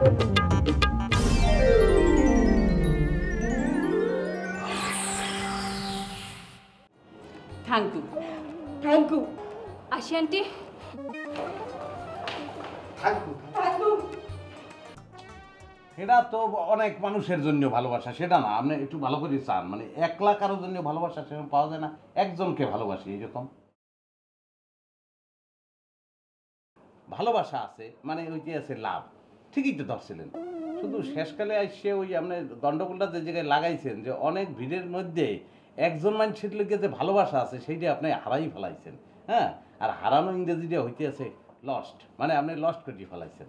Thank you, thank you. আসি aunty. সেটা তো অনেক মানুষের জন্য ভালোবাসা, সেটা না আপনি একটু ভালো করে চান, মানে একলা কারোর জন্য ভালোবাসা সেরকম পাওয়া যায় না, একজনকে ভালোবাসি এইরকম ভালোবাসা আছে, মানে ওইটি আছে লাভ। ঠিকই তো ধরছিলেন, শুধু শেষকালে আসছে ওই আপনি গন্ডগোলটা যে জায়গায় লাগাইছেন যে অনেক ভিড়ের মধ্যে একজন মানুষের লোকে যে ভালোবাসা আছে সেইটা আপনি হারাই ফেলাইছেন। হ্যাঁ, আর হারানো ইংরেজিটা হইতে আছে লস্ট, মানে আপনি লস্ট করে ফেলাইছেন।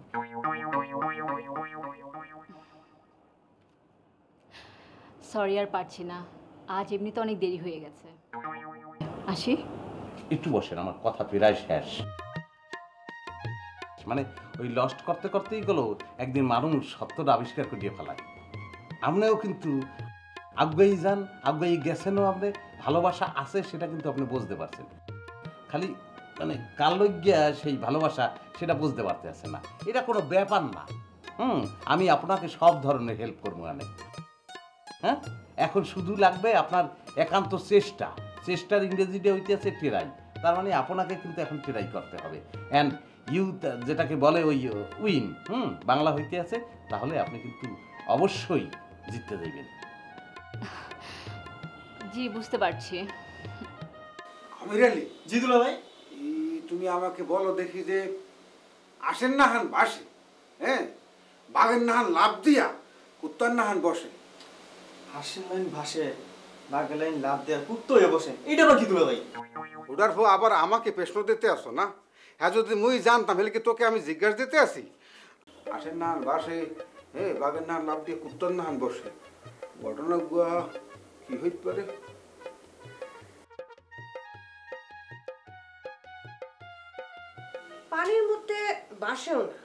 সরি, আর পারছি না, আজ এমনিতে অনেক দেরি হয়ে গেছে। আসি। একটু বসেন, আমার কথা প্রায় শেষ। মানে ওই লস্ট করতে করতেই গেল একদিন মানুষ সত্যটা আবিষ্কার করিয়ে ফেলায়। আপনিও কিন্তু আগুয়াই যান, আগুয়াই গেছেনও, আপনি ভালোবাসা আছে সেটা কিন্তু আপনি বুঝতে পারছেন, খালি মানে কালজ্ঞা সেই ভালোবাসা সেটা বুঝতে পারতেছে না। এটা কোনো ব্যাপার না। আমি আপনাকে সব ধরনের হেল্প করবো মানে। হ্যাঁ, এখন শুধু লাগবে আপনার একান্ত চেষ্টা। চেষ্টার ইংরেজিটা হইতে আছে ট্রাই, তার মানে আপনাকে কিন্তু এখন ট্রাই করতে হবে। অ্যান্ড ইউথ যেটাকে বলে ওই উইন, বাংলা হইতে আছে, তাহলে আপনি কিন্তু অবশ্যই জিততে দেবেন। জি, বুঝতে পারছি। আমির আলী, জি দুলা ভাই, তুমি আমাকে বলো দেখি যে আসেন না হান বাসে, হ্যাঁ, বাঘের নাহান লাভ দিয়া কুত্তার নাহান বসে। হাসির লাইন ভাসে, বাঘের লাইন লাভ দেয়া কুত্তো হয়ে বসে, এটা আবার কি দুলা ভাই? ওটার পর আবার আমাকে প্রশ্ন দিতে আসো না? হ্যাঁ, যদি মুই জানতাম হলে কি তোকে আমি জিজ্ঞাসা দিতে আসি? আসেন নাহান বাসে, হ্যাঁ, বাঘের নাহান লাভ দিয়ে কুত্তার নাহান বসে, ঘটনা গুয়া কি হইতে পারে? পানির মধ্যে বাসেও না,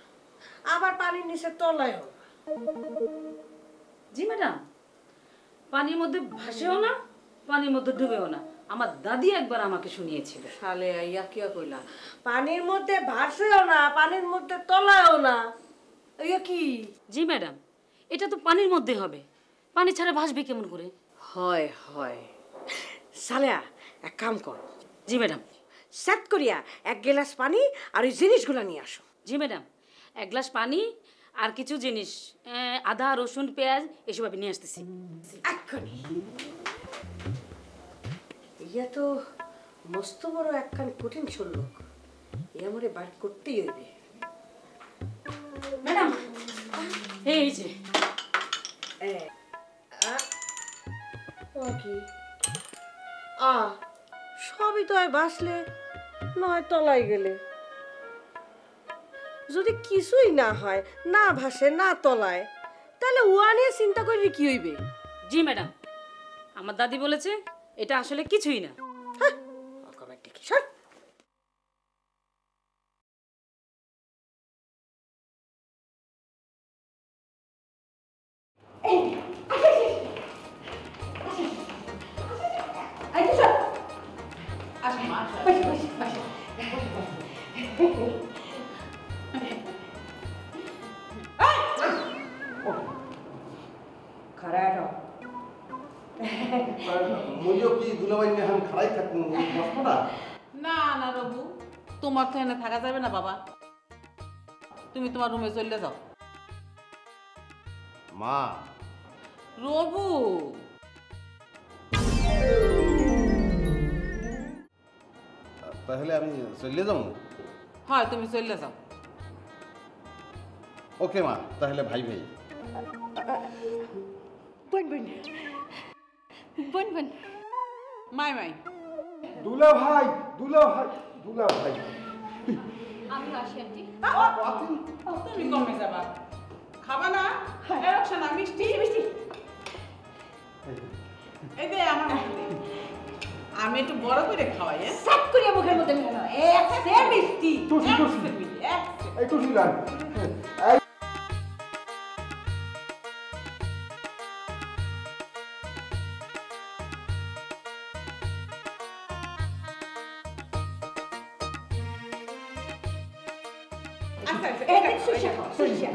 আবার পানির নিচে তলায়ও না। জি ম্যাডাম, পানির মধ্যে ভাসেও না, পানির মধ্যে ডুবেও না। আমার দাদি একবার আমাকে শুনিয়েছিল। শালে ইয়া কিয়া কইলা, পানির মধ্যে ভাসেও না, পানির মধ্যে তলায়ও না, ইয়া কি? জি ম্যাডাম, এটা তো পানির মধ্যে হবে, পানি ছাড়া ভাসবে কেমন করে? হয় হয়। শালেয়া, এক কাম কর। জি ম্যাডাম। সেট করিয়া এক গ্লাস পানি আর ওই জিনিসগুলো নিয়ে আসো। জি ম্যাডাম, এক গ্লাস পানি আর কিছু জিনিস, আদা, রসুন, পেঁয়াজ এসব আমি নিয়ে আসতেছি এক্ষুনি। ইয়া তো মস্ত বড় একখান কঠিন লোক, এ আমারে বার করতেই হইবে। ম্যাডাম, এই যে সবই তো বাসলে নয় তলায় গেলে। যদি কিছুই না হয়, না ভাসে না তলায়, তাহলে ওয়া নিয়ে চিন্তা করবি কি হইবে? জি ম্যাডাম, আমার দাদি বলেছে এটা আসলে কিছুই না। না না রবু, তোমার তো এনে থাকা যাবে না বাবা, তুমি তোমার রুমে চলে যাও। মা, রবু, তাহলে আমি চলে যাবো? হয়, তুমি চলে যাও। ওকে মা, তাহলে ভাই ভাই। বোন বোন বোন বোন, মাই মাই। দুলা ভাই, দুলা ভাই, দুলা ভাই। আমি আসি আন্টি। তুমি কমে যাবা, খাবা না? না মিষ্টি মিষ্টি, এই দে আমার মধ্যে। আমি একটু বড় করে খাওয়াই। সাত করিয়া মুখের মধ্যে মিলানো এক সে মিষ্টি। টুসি টুসি, এই টুসি লান। আচ্ছা আচ্ছা, এই দেখ সরিষা খাও, সরিষা।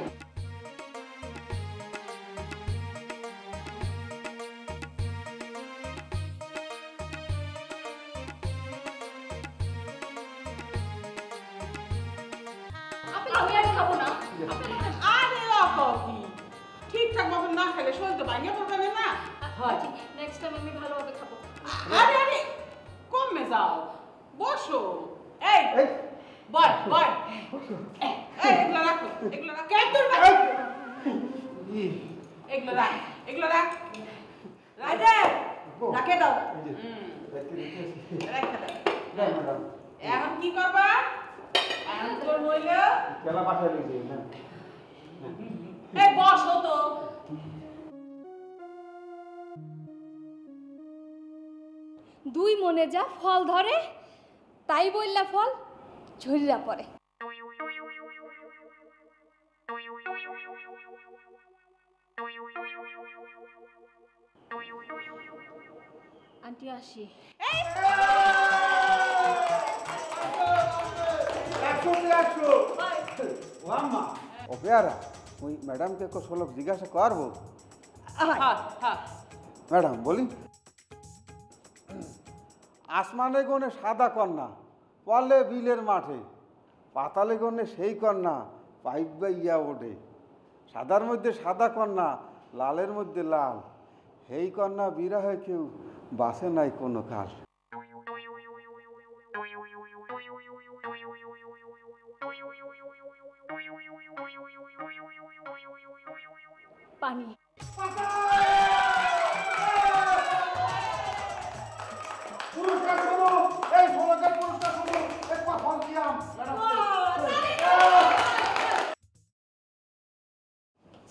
আরে ও কি ঠিকঠাক মতন না খেলে শরীর তো ভাঙে পড়বে না। হয় নেক্সট টাইম আমি ভালোভাবে খাবো। আরে আরে কমে যাও, বসো। এই বয় বয়, এই এগুলো রাখো, এগুলো রাখ, কে তোর এগুলো রাখ, এগুলো রাখ, রাজে রাখে দাও। এখন কি করবা? এখন তোর হইল খেলা পাঠাই দিয়েছি না। এই বসো তো। দুই মনে যা ফল ধরে তাই বললা ফল ঝরিয়া পড়ে। আন্টি আসি। ও পেয়ারা ওই ম্যাডামকে কো সলক জিজ্ঞাসা করবো। ম্যাডাম বলি, আসমানে গনে সাদা কন্যা পলে বিলের মাঠে, পাতালে গনে সেই কন্যা পাইপ বাইয়া ওঠে, সাদার মধ্যে সাদা কন্যা লালের মধ্যে লাল, সেই কন্যা বিরাহে কেউ বাসে নাই কোনো কাল। পানি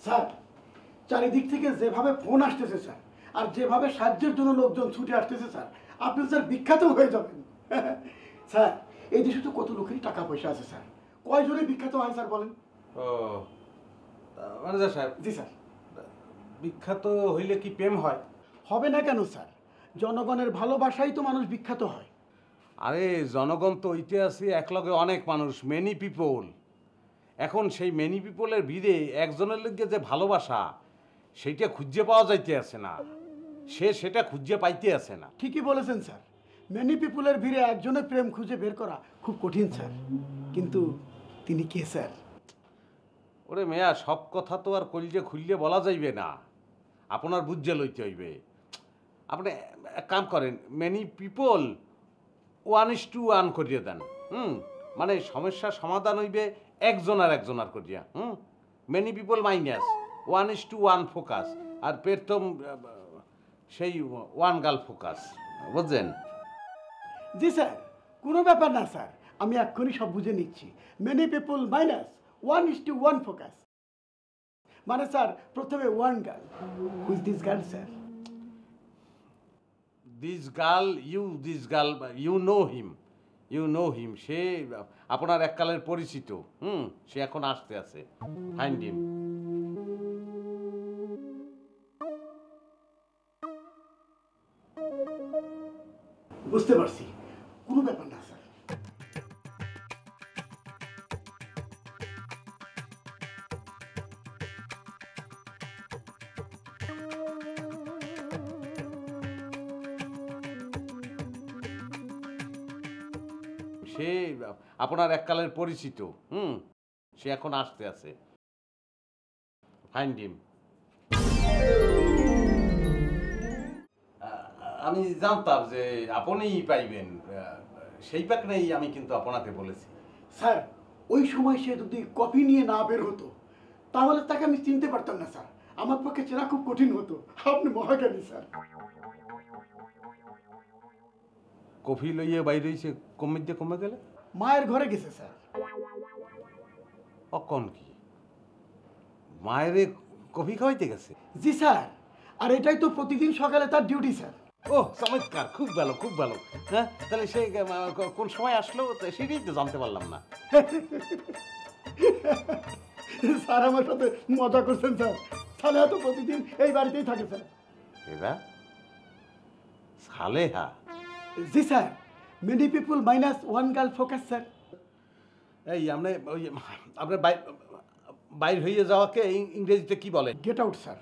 স্যার চারিদিক থেকে যেভাবে ফোন আসতেছে স্যার, আর যেভাবে সাহায্যের জন্য লোকজন ছুটে আসতেছে স্যার, আপনি স্যার বিখ্যাত হয়ে যাবেন। স্যার এই দেশে তো কত লোকেরই টাকা পয়সা আছে স্যার, কয়জনে বিখ্যাত হয় স্যার বলেন? ও ম্যানেজার সাহেব, জি স্যার। বিখ্যাত হইলে কি প্রেম হয়? হবে না কেন স্যার, জনগণের ভালোবাসাই তো মানুষ বিখ্যাত হয়। আরে জনগণ তো ইতিহাসে একলগে অনেক মানুষ, মেনি পিপল। এখন সেই মেনি পিপলের ভিড়ে একজনের লগে যে ভালোবাসা সেইটা খুঁজে পাওয়া যাইতে আছে না, সে সেটা খুঁজে পাইতে আছে না। ঠিকই বলেছেন স্যার, মেনি পিপুলের ভিড়ে একজনের প্রেম খুঁজে বের করা খুব কঠিন স্যার, কিন্তু তিনি কে স্যার? ওরে মেয়া, সব কথা তো আর কলজে খুললে বলা যাইবে না, আপনার বুঝে লইতে হইবে। আপনি এক কাম করেন, মেনি পিপল 1:1 করিয়ে দেন। মানে সমস্যার সমাধান হইবে একজনার করিয়া। মেনি পিপল মাইনাস 1:1 ফোকাস, আর প্রথম সেই 1 গার্ল ফোকাস, বুঝছেন? জি স্যার, কোনো ব্যাপার না স্যার, আমি এক্ষুনি সব বুঝে নিচ্ছি। মেনি পিপুল মাইনাস 1:1 ফোকাস মানে স্যার প্রথমে 1 girl. Who's this girl sir? This girl you know him. সে আপনার এককালের পরিচিত। সে এখন আসতে আছে। Find him. বুঝতে পারছি, কোনো ব্যাপার না স্যার। সে আপনার এককালের পরিচিত। সে এখন আসতে আছে। ফাইন্ড হিম। আমি জানতাম যে আপনিই পাইবেন, সেই পাক নেই আমি কিন্তু আপনাকে বলেছি। স্যার ওই সময় সে যদি কফি নিয়ে না বের হতো তাহলে তাকে আমি চিনতে পারতাম না স্যার, আমার পক্ষে চেনা খুব কঠিন হতো। আপনি মহাজ্ঞানী স্যার। কফি লইয়ে বাইরে হয়েছে, কমে গেলে মায়ের ঘরে গেছে স্যার। অকন কি মায়েরে কফি খাওয়াইতে গেছে? জি স্যার, আর এটাই তো প্রতিদিন সকালে তার ডিউটি স্যার। ও চমৎকার, খুব ভালো খুব ভালো। হ্যাঁ, তাহলে সে কোন সময় আসলো সেটাই তো জানতে পারলাম না। স্যার আমার সাথে মজা করছেন স্যার, সালেহা তো প্রতিদিন এই বাড়িতেই থাকে স্যার। এরা সালেহা? জি sir, many people minus 1 girl focus sir. এই আপনার বাইর হয়ে যাওয়াকে ইংরেজিতে কি বলে? Get out sir.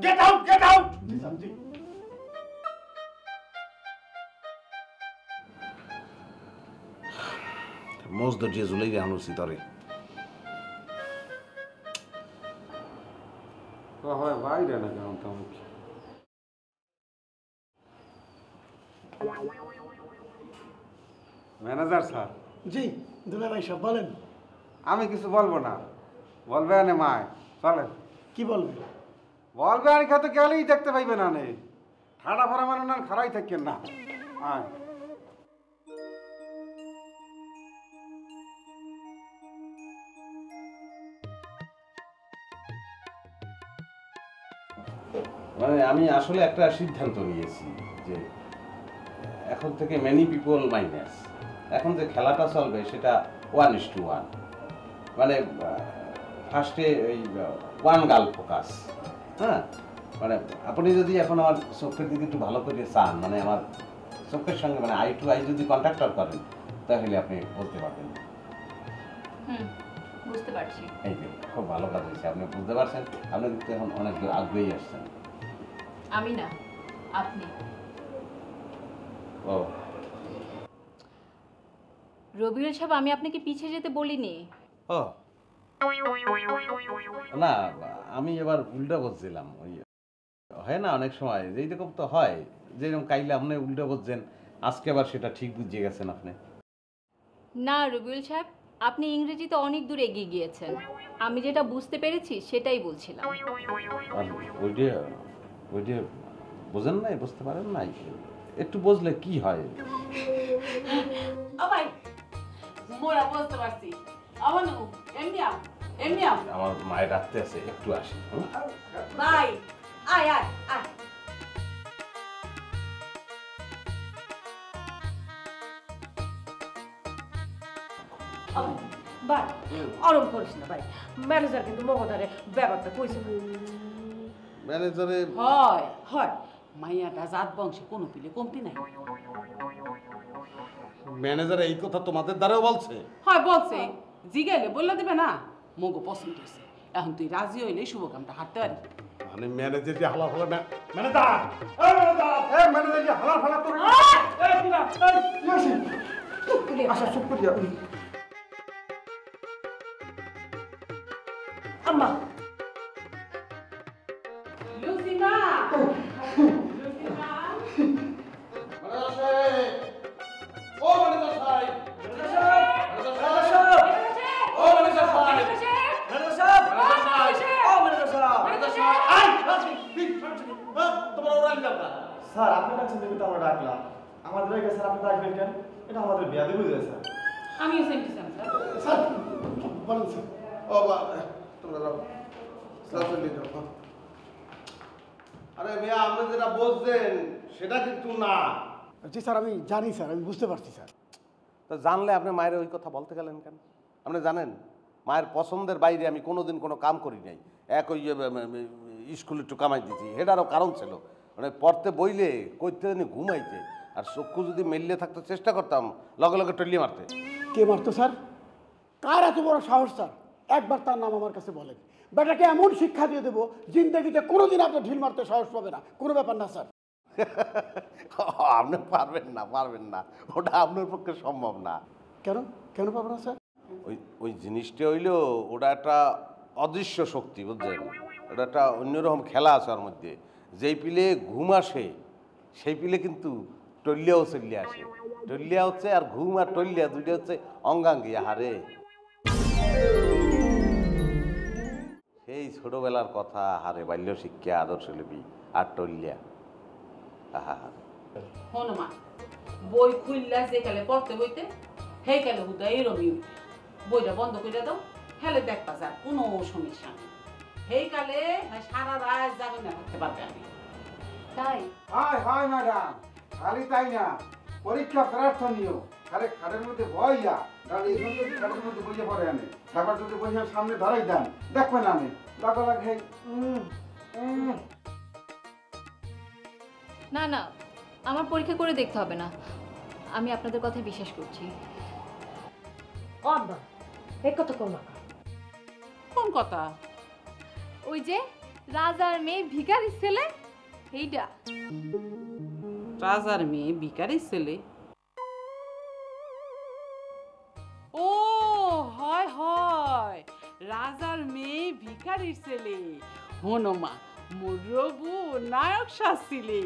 Get out. মোজ দিয়ে জুলাই রাখছি তরে। হয় বাইরে না কেমন তেমন ম্যানেজার স্যার। জি দুলা ভাই সব বলেন। আমি কিছু বলবো না, বলবে আনে মায় চলেন। কি বলবে? বলবে আর খেতে গেলেই দেখতে পাইবে না নে, ঠাডা ফরা মানে না খারাই থাকেন না। আয় মানে আমি আসলে একটা সিদ্ধান্ত নিয়েছি যে এখন থেকে মেনি পিপল মাইনাস, এখন যে খেলাটা চলবে সেটা 1:1, মানে ফার্স্টে ওই ওয়ান গার্ল ফোকাস। হ্যাঁ, মানে আপনি যদি এখন আমার চোখের দিকে একটু ভালো করে চান, মানে আমার চোখের সঙ্গে মানে আই টু আই যদি কন্ট্যাক্টর করেন, তাহলে আপনি বলতে পারবেন। বুঝতে পারছি। এই যে খুব ভালো কাজ হয়েছে, আপনি বুঝতে পারছেন। আপনি কিন্তু এখন অনেক আগ্রহী আসছেন। আমি না, আপনি। ও রবিউল সাহেব, আমি আপনাকে পিছিয়ে যেতে বলিনি। ও না, আমি এবার উল্টা বলছিলাম। ওই হয় না অনেক সময় যেরকম তো হয়, যেরকম কাইলে আপনি উল্টা বলছেন, আজকে আবার সেটা ঠিক বুঝিয়ে গেছেন আপনি। না রবিউল সাহেব, আপনি ইংরেজিতে অনেক দূর এগিয়ে গিয়েছেন। আমি যেটা বুঝতে পেরেছি সেটাই বলছিলাম। আর ওইটা বোঝেন নাই, বুঝতে পারেন নাই, একটু বুঝলে কি হয়। ভাই মোরা বুঝতে পারছি। আমানু এমনি আমার মায়ের রাখতে আছে, একটু আসি। ভাই আয় আয় আয়। ভাই অরম করিস না ভাই, ম্যানেজার কিন্তু মগদারে ব্যাপারটা কইছে। ম্যানেজারে হয় হয়, মাইয়াটা জাত বংশে কোনো পিলে কমতি নাই। ম্যানেজার এই কথা তোমাদের দ্বারাও বলছে? হয় বলছে, জিগাইলে বললে দিবে না, মগো পছন্দ হয়েছে। এখন তুই রাজি হইলে শুভ কামটা হাঁটতে পারি। মানে ম্যানেজার যে হালা ফালা ম্যানেজার এই ম্যানেজার যে হালা ফালা করে কি আছে? আচ্ছা চুপ করে যা। আম্মা লুসিমা স্যার আপনার কাছে দেখে তো আমরা ডাকলাম, আমাদের কাছে স্যার আপনি ডাকবেন কেন? এটা আমাদের বিয়াদে বুঝে স্যার। আমিও same to same sir. Sir বলেন স্যার। ও বা তোমরা যাও, সালাম দিও। আরে ভাইয়া, আপনি যেটা বলছেন সেটা কিন্তু না। জি স্যার আমি জানি স্যার, আমি বুঝতে পারছি স্যার। তো জানলে আপনি মায়ের ওই কথা বলতে গেলেন কেন? আপনি জানেন মায়ের পছন্দের বাইরে আমি কোনোদিন কোনো কাম করি নাই। এক ওই স্কুলে একটু কামাই দিয়েছি, এটারও কারণ ছিল মানে পড়তে বইলে কইতে জানি ঘুমাইতে, আর চক্ষু যদি মেললে থাকতে চেষ্টা করতাম লগে লগে টলিয়ে মারতে। কে মারতো স্যার? কার এত বড় সাহস স্যার? একবার তার নাম আমার কাছে বলেন, বেটাকে এমন শিক্ষা দিয়ে দেবো জিন্দগিতে কোনোদিন আপনার ঢিল মারতে সাহস পাবে না। কোনো ব্যাপার না স্যার। আপনি পারবেন না, ওটা আপনার পক্ষে সম্ভব না। কেন কেন পাবো না স্যার? ওই জিনিসটা হইলো ওটা একটা অদৃশ্য শক্তি, বুঝছেন? ওটা একটা অন্যরকম খেলা আছে ওর মধ্যে। যেই পিলে ঘুম আসে সেই পিলে কিন্তু টল্লিয়াও চলিয়ে আসে। টল্লিয়া হচ্ছে, আর ঘুম আর টল্লিয়া দুইটা হচ্ছে অঙ্গাঙ্গি। হারে সেই ছোটবেলার কথা, হারে বাল্য শিক্ষা, আদর্শ লিপি আর টল্লিয়া। হনো মা, বই খুললা যে কালে পড়তে বইতে সেই কালে হুদা এরমি বইটা বন্ধ করে দাও, হেলে দেখবা যা কোনো সমস্যা নেই। সেই কালে সারা রাত যাবে না থাকতে পারবে। আমি তাই হাই হাই ম্যাডাম, খালি তাই না, পরীক্ষা প্রার্থনীয় খালি খাটের মধ্যে বইয়া, তাহলে এখন যদি খাটের মধ্যে বইয়ে পড়ে আনে, তারপর যদি বইয়া সামনে ধরাই দেন, দেখবেন আমি লাগা লাগে। না না, আমার পরীক্ষা করে দেখতে হবে না, আমি আপনাদের কথায় বিশ্বাস করছি। আব্বা এই কথা কোন না? কোন কথা? ওই যে রাজার মেয়ে ভিখারির ছেলে, এইটা। রাজার মেয়ে ভিখারির ছেলে? ও হয় হয়, রাজার মেয়ে ভিখারির ছেলে। শোনো মা, মোর রবু নায়ক শাস্তিলে,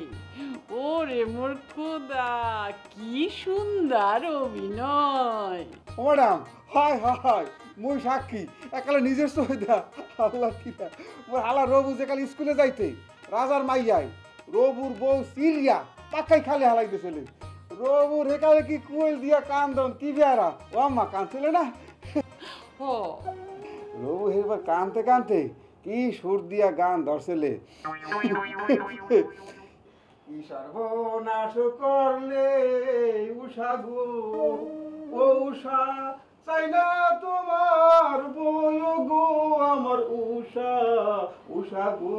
ওরে মোর খোদা কি সুন্দর অভিনয়। ম্যাডাম হায় হায় মুই সাক্ষী একালে নিজের সহিদা আল্লাহ কিরা মোর হালা রবু যে কাল স্কুলে যাইতে রাজার মাইয়াই রবুর বউ সিরিয়া পাকাই খালি হালাই দিয়েছিলেন রবুর হেকালে কি কুয়েল দিয়া কান্দন কি বেয়ারা ও আম্মা কাঁদছিলে না ও রবু হেবার কানতে কানতে কি সুর দিয়া গান ধরছিলে কি সর্বনাশ করলে উষা গো ও উষা চাই না তোমার বয় গো আমার উষা উষা গো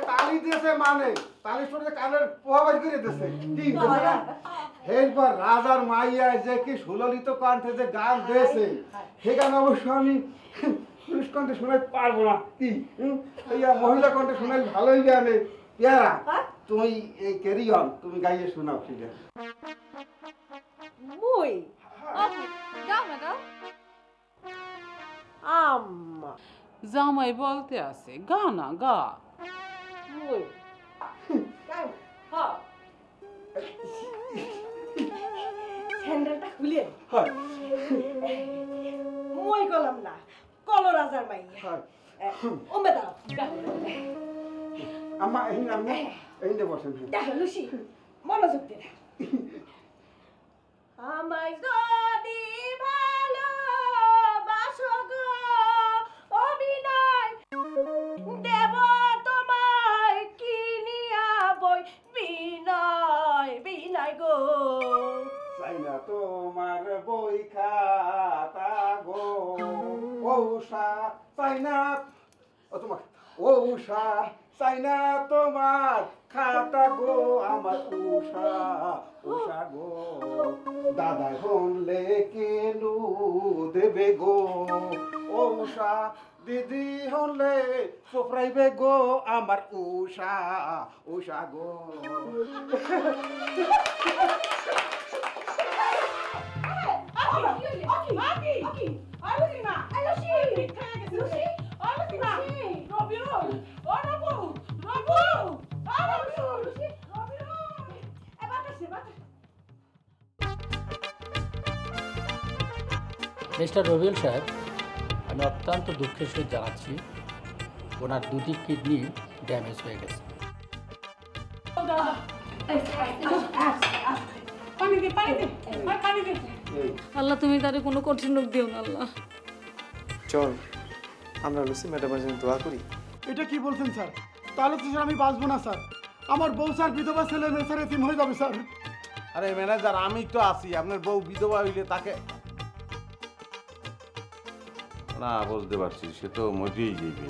তালি দিয়েছে মানে তালি শুনে কানের পোহাবাই করে দিয়েছে ঠিক আছে না এরপর রাজার মাইয়া যে কি সুললিত কণ্ঠে যে গান দিয়েছে সে গান অবশ্য আমি পুরুষ কণ্ঠে শোনাই পারবো না কি মহিলা কণ্ঠে শোনাই ভালোই গানে পেয়ারা তুমি এই ক্যারি অন তুমি গাইয়ে শোনাও ঠিক আছে মুই গাও না গাও। আম্মা জামাই বলতে আছে গা না গা। মুই হ্যাঁ স্যান্ডেলটা খুলে হয় মই গলাম না কলো রাজার মাইয়া ওমে দাও আম্মা এই বসেন দেখো লুসি মনোযোগ দে আমায় যদি ভালোবাসো গো অভিনয় দেব তোমায় কিনিয়া বই বিনয় বিনয় গো চাই না তোমার বই খাতা গো ঔষা চাই না ও তোমার ঔষা চাই না তোমার খাতা গো আমার উষা উষা গো দাদা হলে কেনু দেবে গো ঔষা দিদি হলে সোফরাইবে গো আমার উষা উষা গো মিস্টার রবিউল সাহেব, আমি অত্যন্ত দুঃখের সহিত জানাচ্ছি ওনার দুটি কিডনি ড্যামেজ হয়ে গেছে। আল্লাহ তুমি তারে কোনো কঠিন রোগ দিও না আল্লাহ। চল আমরা লুসি ম্যাডামের জন্য দোয়া করি। এটা কি বলছেন স্যার? তাহলে তো স্যার আমি বাঁচবো না স্যার। আমার বউ স্যার বিধবা ছেলে মেয়ে স্যার এতিম হয়ে যাবে স্যার। আরে ম্যানেজার আমি তো আছি, আপনার বউ বিধবা হইলে তাকে না বুঝতে পারছি, সে তো মরেই যাবে।